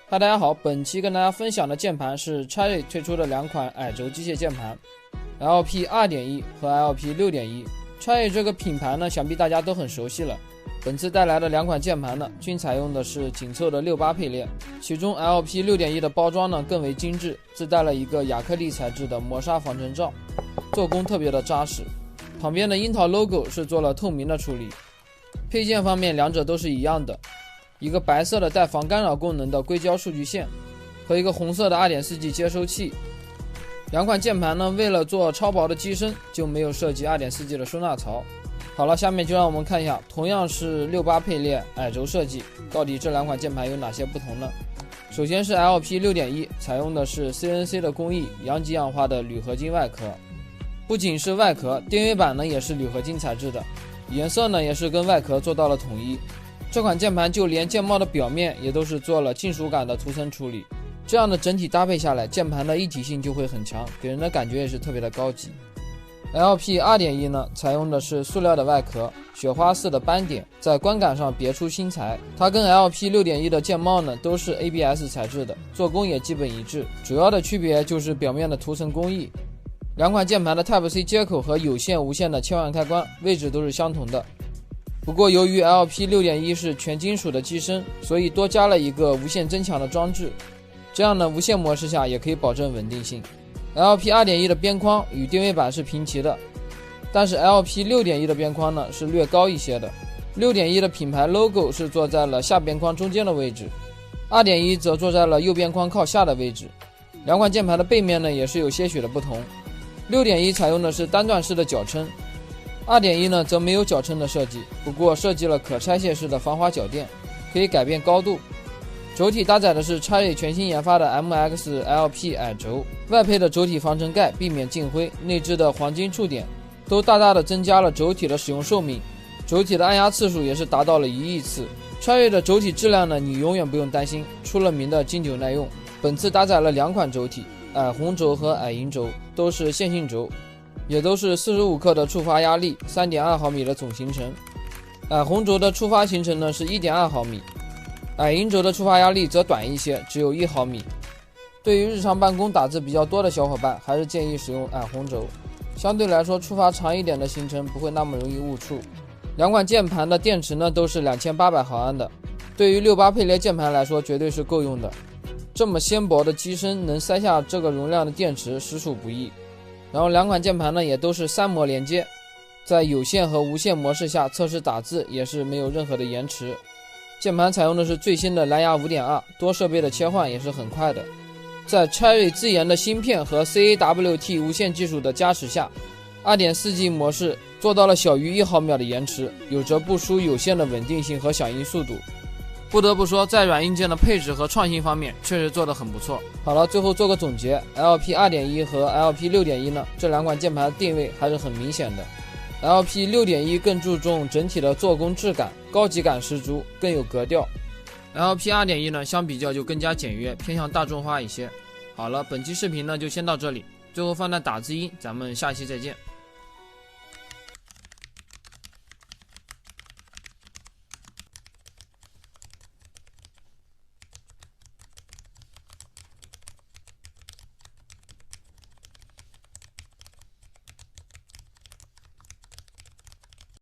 嗨，大家好，本期跟大家分享的键盘是 Cherry 推出的两款矮轴机械键盘 LP 2.1 和 LP 6.1。 Cherry 这个品牌呢，想必大家都很熟悉了。本次带来的两款键盘呢，均采用的是紧凑的68配列，其中 LP 6.1 的包装呢更为精致，自带了一个亚克力材质的磨砂防尘罩，做工特别的扎实。旁边的樱桃 logo 是做了透明的处理。配件方面两者都是一样的，一个白色的带防干扰功能的硅胶数据线和一个红色的 2.4G 接收器。两款键盘呢，为了做超薄的机身，就没有设计 2.4G 的收纳槽。好了，下面就让我们看一下，同样是68配列矮轴设计，到底这两款键盘有哪些不同呢？首先是 LP 6.1， 采用的是 CNC 的工艺，阳极氧化的铝合金外壳。不仅是外壳，电位板呢也是铝合金材质的，颜色呢也是跟外壳做到了统一。这款键盘就连键帽的表面也都是做了金属感的涂层处理，这样的整体搭配下来，键盘的一体性就会很强，给人的感觉也是特别的高级。LP 2.1 呢，采用的是塑料的外壳，雪花似的斑点，在观感上别出心裁。它跟 LP 6.1 的键帽呢都是 ABS 材质的，做工也基本一致，主要的区别就是表面的涂层工艺。两款键盘的 Type-C 接口和有线无线的切换开关位置都是相同的。不过由于 LP 6.1 是全金属的机身，所以多加了一个无线增强的装置，这样呢无线模式下也可以保证稳定性。LP 2.1 的边框与定位板是平齐的，但是 LP 6.1 的边框呢是略高一些的。6.1 的品牌 logo 是坐在了下边框中间的位置， 2.1 则坐在了右边框靠下的位置。两款键盘的背面呢也是有些许的不同， 6.1 采用的是单段式的脚撑， 2.1 呢则没有脚撑的设计，不过设计了可拆卸式的防滑脚垫，可以改变高度。轴体搭载的是 Cherry 全新研发的 MX LP 矮轴，外配的轴体防尘盖避免进灰，内置的黄金触点都大大的增加了轴体的使用寿命，轴体的按压次数也是达到了1亿次。 Cherry 的轴体质量呢，你永远不用担心，出了名的经久耐用。本次搭载了两款轴体，矮红轴和矮银轴，都是线性轴，也都是45克的触发压力， 3.2 毫米的总行程。矮红轴的触发行程呢是 1.2 毫米，矮银轴的触发压力则短一些，只有1毫米。对于日常办公打字比较多的小伙伴，还是建议使用矮红轴，相对来说触发长一点的行程不会那么容易误触。两款键盘的电池呢都是2800毫安的，对于68配列键盘来说绝对是够用的。这么纤薄的机身能塞下这个容量的电池实属不易。然后两款键盘呢也都是3模连接，在有线和无线模式下测试打字也是没有任何的延迟。键盘采用的是最新的蓝牙 5.2， 多设备的切换也是很快的。在 Cherry 自研的芯片和 CAWT 无线技术的加持下， 2.4G 模式做到了小于1毫秒的延迟，有着不输有线的稳定性和响应速度。不得不说，在软硬件的配置和创新方面确实做得很不错。好了，最后做个总结， LP 2.1 和 LP 6.1 呢，这两款键盘的定位还是很明显的。LP 6.1 更注重整体的做工质感，高级感十足，更有格调。LP 2.1 呢，相比较就更加简约，偏向大众化一些。好了，本期视频呢就先到这里，最后放段打字音，咱们下期再见。